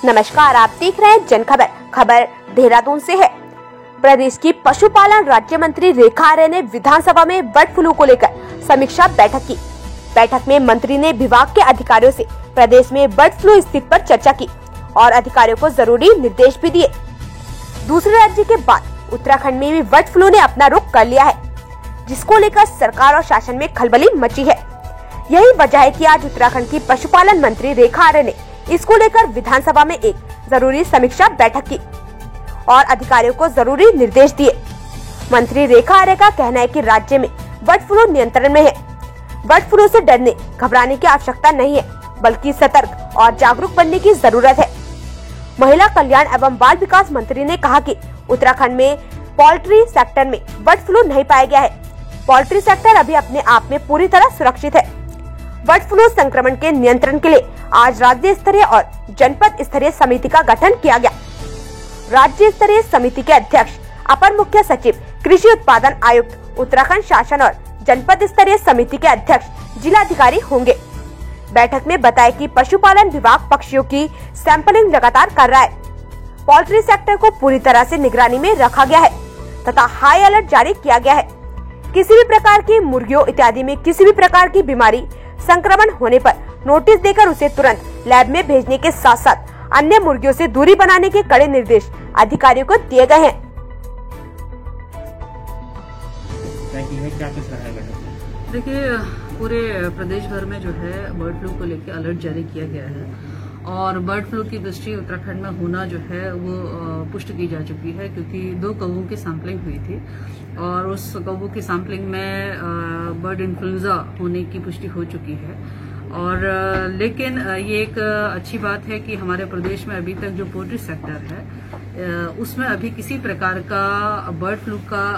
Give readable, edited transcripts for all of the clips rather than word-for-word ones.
नमस्कार, आप देख रहे हैं जन खबर। खबर देहरादून से है। प्रदेश की पशुपालन राज्य मंत्री रेखा आर्य ने विधानसभा में बर्ड फ्लू को लेकर समीक्षा बैठक की। बैठक में मंत्री ने विभाग के अधिकारियों से प्रदेश में बर्ड फ्लू स्थिति पर चर्चा की और अधिकारियों को जरूरी निर्देश भी दिए। दूसरे राज्य के बाद उत्तराखंड में भी बर्ड फ्लू ने अपना रुख कर लिया है, जिसको लेकर सरकार और शासन में खलबली मची है। यही वजह है कि आज उत्तराखंड की पशुपालन मंत्री रेखा आर्य ने इसको लेकर विधानसभा में एक जरूरी समीक्षा बैठक की और अधिकारियों को जरूरी निर्देश दिए। मंत्री रेखा आर्य का कहना है कि राज्य में बर्ड फ्लू नियंत्रण में है। बर्ड फ्लू से डरने घबराने की आवश्यकता नहीं है, बल्कि सतर्क और जागरूक बनने की जरूरत है। महिला कल्याण एवं बाल विकास मंत्री ने कहा कि उत्तराखंड में पोल्ट्री सेक्टर में बर्ड फ्लू नहीं पाया गया है। पोल्ट्री सेक्टर अभी अपने आप में पूरी तरह सुरक्षित है। बर्ड फ्लू संक्रमण के नियंत्रण के लिए आज राज्य स्तरीय और जनपद स्तरीय समिति का गठन किया गया। राज्य स्तरीय समिति के अध्यक्ष अपर मुख्य सचिव कृषि उत्पादन आयुक्त उत्तराखंड शासन और जनपद स्तरीय समिति के अध्यक्ष जिलाधिकारी होंगे। बैठक में बताया कि पशुपालन विभाग पक्षियों की सैंपलिंग लगातार कर रहा है। पोल्ट्री सेक्टर को पूरी तरह से निगरानी में रखा गया है तथा हाई अलर्ट जारी किया गया है। किसी भी प्रकार की मुर्गियों इत्यादि में किसी भी प्रकार की बीमारी संक्रमण होने पर नोटिस देकर उसे तुरंत लैब में भेजने के साथ साथ अन्य मुर्गियों से दूरी बनाने के कड़े निर्देश अधिकारियों को दिए गए हैं। देखिए, पूरे प्रदेश भर में जो है बर्ड फ्लू को लेकर अलर्ट जारी किया गया है और बर्ड फ्लू की पुष्टि उत्तराखंड में होना जो है वो पुष्ट की जा चुकी है, क्योंकि 2 कौवों की सैंपलिंग हुई थी और उस कौवों की सैंपलिंग में बर्ड इन्फ्लुएंजा होने की पुष्टि हो चुकी है। और लेकिन ये एक अच्छी बात है कि हमारे प्रदेश में अभी तक जो पोल्ट्री सेक्टर है उसमें अभी किसी प्रकार का बर्ड फ्लू का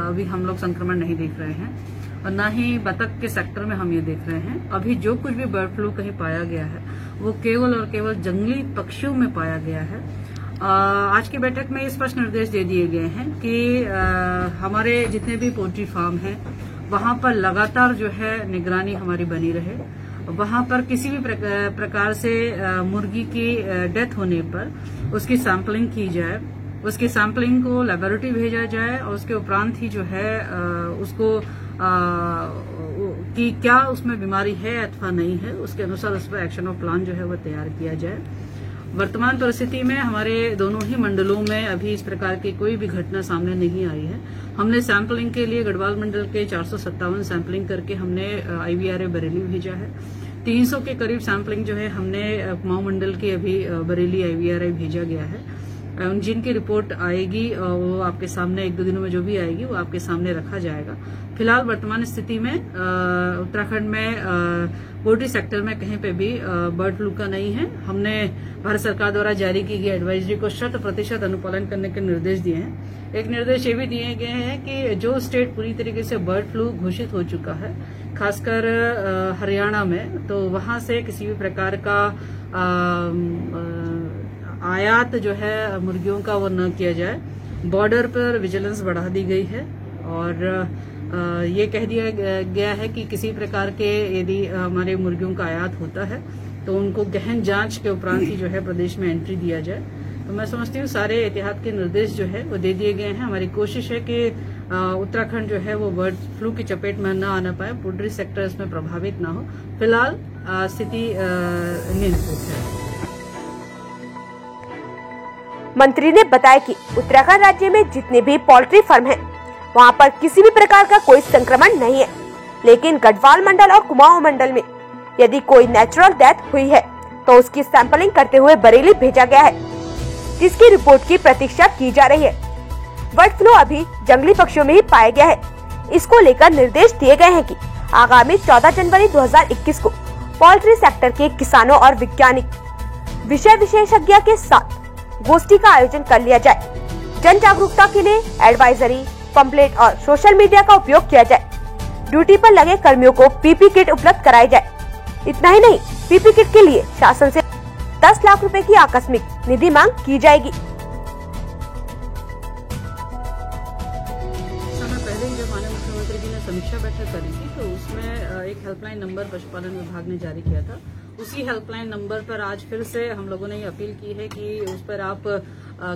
अभी हम लोग संक्रमण नहीं देख रहे हैं और न ही बतख के सेक्टर में हम ये देख रहे हैं। अभी जो कुछ भी बर्ड फ्लू कहीं पाया गया है वो केवल और केवल जंगली पक्षियों में पाया गया है। आज की बैठक में स्पष्ट निर्देश दे दिए गए हैं कि हमारे जितने भी पोल्ट्री फार्म हैं वहां पर लगातार जो है निगरानी हमारी बनी रहे। वहां पर किसी भी प्रकार से मुर्गी की डेथ होने पर उसकी सैंपलिंग की जाए, उसकी सैंपलिंग को लेबोरेटरी भेजा जाए और उसके उपरांत ही जो है उसको कि क्या उसमें बीमारी है अथवा नहीं है, उसके अनुसार उस पर एक्शन ऑफ प्लान जो है वो तैयार किया जाए। वर्तमान परिस्थिति में हमारे दोनों ही मंडलों में अभी इस प्रकार की कोई भी घटना सामने नहीं आई है। हमने सैंपलिंग के लिए गढ़वाल मंडल के 457 सैंपलिंग करके हमने IVRA बरेली भेजा है। 300 के करीब सैंपलिंग जो है हमने कुमाऊं मंडल के अभी बरेली IVRA भेजा गया है। जिनकी रिपोर्ट आएगी वो आपके सामने 1-2 दिनों में जो भी आएगी वो आपके सामने रखा जाएगा। फिलहाल वर्तमान स्थिति में उत्तराखंड में पोल्ट्री सेक्टर में कहीं पे भी बर्ड फ्लू का नहीं है। हमने भारत सरकार द्वारा जारी की गई एडवाइजरी को 100% अनुपालन करने के निर्देश दिए हैं। एक निर्देश ये भी दिए गए हैं कि जो स्टेट पूरी तरीके से बर्ड फ्लू घोषित हो चुका है, खासकर हरियाणा में, तो वहां से किसी भी प्रकार का आयात जो है मुर्गियों का वो न किया जाए। बॉर्डर पर विजिलेंस बढ़ा दी गई है और ये कह दिया गया है कि किसी प्रकार के यदि हमारे मुर्गियों का आयात होता है तो उनको गहन जांच के उपरांत ही जो है प्रदेश में एंट्री दिया जाए। तो मैं समझती हूँ सारे एहतियात के निर्देश जो है वो दे दिए गए हैं। हमारी कोशिश है कि उत्तराखंड जो है वो बर्ड फ्लू की चपेट में न आना पाए, पोल्ट्री सेक्टर इसमें प्रभावित न हो। फिलहाल स्थिति नियंत्रित है। मंत्री ने बताया कि उत्तराखंड राज्य में जितने भी पोल्ट्री फार्म हैं, वहां पर किसी भी प्रकार का कोई संक्रमण नहीं है, लेकिन गढ़वाल मंडल और कुमाऊं मंडल में यदि कोई नेचुरल डेथ हुई है तो उसकी सैंपलिंग करते हुए बरेली भेजा गया है, जिसकी रिपोर्ट की प्रतीक्षा की जा रही है। बर्ड फ्लू अभी जंगली पक्षियों में ही पाया गया है। इसको लेकर निर्देश दिए गए हैं कि आगामी 14 जनवरी 2021 को पोल्ट्री सेक्टर के किसानों और वैज्ञानिक विषय विशेषज्ञ के साथ गोष्ठी का आयोजन कर लिया जाए। जन जागरूकता के लिए एडवाइजरी, पंपलेट और सोशल मीडिया का उपयोग किया जाए। ड्यूटी पर लगे कर्मियों को PP किट उपलब्ध कराई जाए। इतना ही नहीं, PP किट के लिए शासन से 10 लाख रुपए की आकस्मिक निधि मांग की जाएगी। समय पहले ही जब माननीय मुख्यमंत्री जी ने समीक्षा बैठक बैठक करी थी, तो उसमें एक हेल्पलाइन नंबर पशुपालन विभाग ने जारी किया था। उसी हेल्पलाइन नंबर पर आज फिर से हम लोगों ने ये अपील की है कि उस पर आप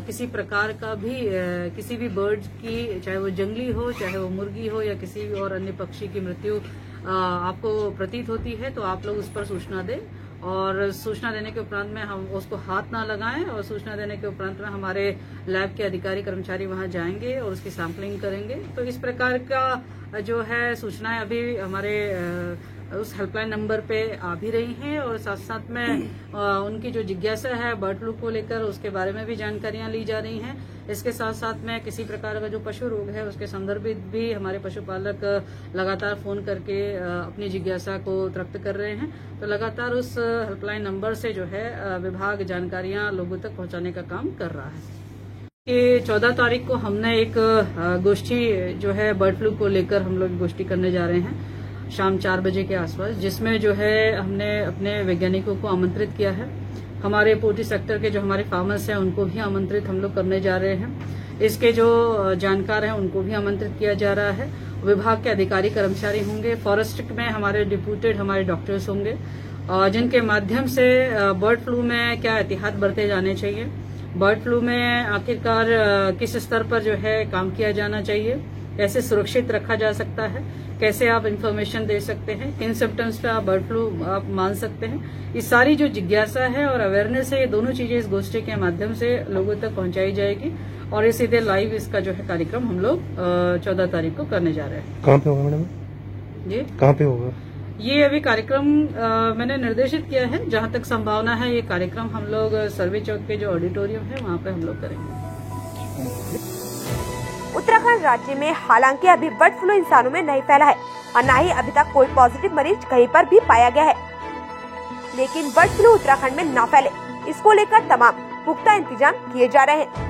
किसी प्रकार का भी किसी भी बर्ड की, चाहे वो जंगली हो, चाहे वो मुर्गी हो या किसी भी और अन्य पक्षी की मृत्यु आपको प्रतीत होती है, तो आप लोग उस पर सूचना दें। और सूचना देने के उपरांत में हम उसको हाथ ना लगाएं, और सूचना देने के उपरांत में हमारे लैब के अधिकारी कर्मचारी वहां जाएंगे और उसकी सैंपलिंग करेंगे। तो इस प्रकार का जो है सूचनाएं अभी हमारे उस हेल्पलाइन नंबर पे आ भी रही हैं, और साथ साथ में उनकी जो जिज्ञासा है बर्ड फ्लू को लेकर, उसके बारे में भी जानकारियां ली जा रही हैं। इसके साथ साथ में किसी प्रकार का जो पशु रोग है उसके संदर्भित भी हमारे पशुपालक लगातार फोन करके अपनी जिज्ञासा को व्यक्त कर रहे हैं। तो लगातार उस हेल्पलाइन नंबर से जो है विभाग जानकारियां लोगों तक पहुंचाने का काम कर रहा है। कि 14 तारीख को हमने एक गोष्ठी जो है बर्ड फ्लू को लेकर हम लोग गोष्ठी करने जा रहे हैं शाम 4 बजे के आसपास, जिसमें जो है हमने अपने वैज्ञानिकों को आमंत्रित किया है। हमारे पोल्ट्री सेक्टर के जो हमारे फार्मर्स हैं उनको भी आमंत्रित हम लोग करने जा रहे हैं। इसके जो जानकार हैं उनको भी आमंत्रित किया जा रहा है। विभाग के अधिकारी कर्मचारी होंगे, फॉरेस्ट में हमारे डिप्यूटेड हमारे डॉक्टर्स होंगे, जिनके माध्यम से बर्ड फ्लू में क्या एहतियात बरते जाने चाहिए, बर्ड फ्लू में आखिरकार किस स्तर पर जो है काम किया जाना चाहिए, कैसे सुरक्षित रखा जा सकता है, कैसे आप इंफॉर्मेशन दे सकते हैं, किन सिम्टम्स पे आप बर्ड फ्लू आप मान सकते हैं। ये सारी जो जिज्ञासा है और अवेयरनेस है, ये दोनों चीजें इस गोष्ठी के माध्यम से लोगों तक पहुंचाई जाएगी, और ये सीधे लाइव इसका जो है कार्यक्रम हम लोग 14 तारीख को करने जा रहे हैं। कहाँ पे होगा मैडम? जी कहाँ पे होगा ये? अभी कार्यक्रम मैंने निर्देशित किया है, जहां तक संभावना है ये कार्यक्रम हम लोग सर्वे चौक के जो ऑडिटोरियम है वहां पे हम लोग करेंगे। उत्तराखंड राज्य में हालांकि अभी बर्ड फ्लू इंसानों में नहीं फैला है और न ही अभी तक कोई पॉजिटिव मरीज कहीं पर भी पाया गया है, लेकिन बर्ड फ्लू उत्तराखंड में न फैले इसको लेकर तमाम पुख्ता इंतजाम किए जा रहे हैं।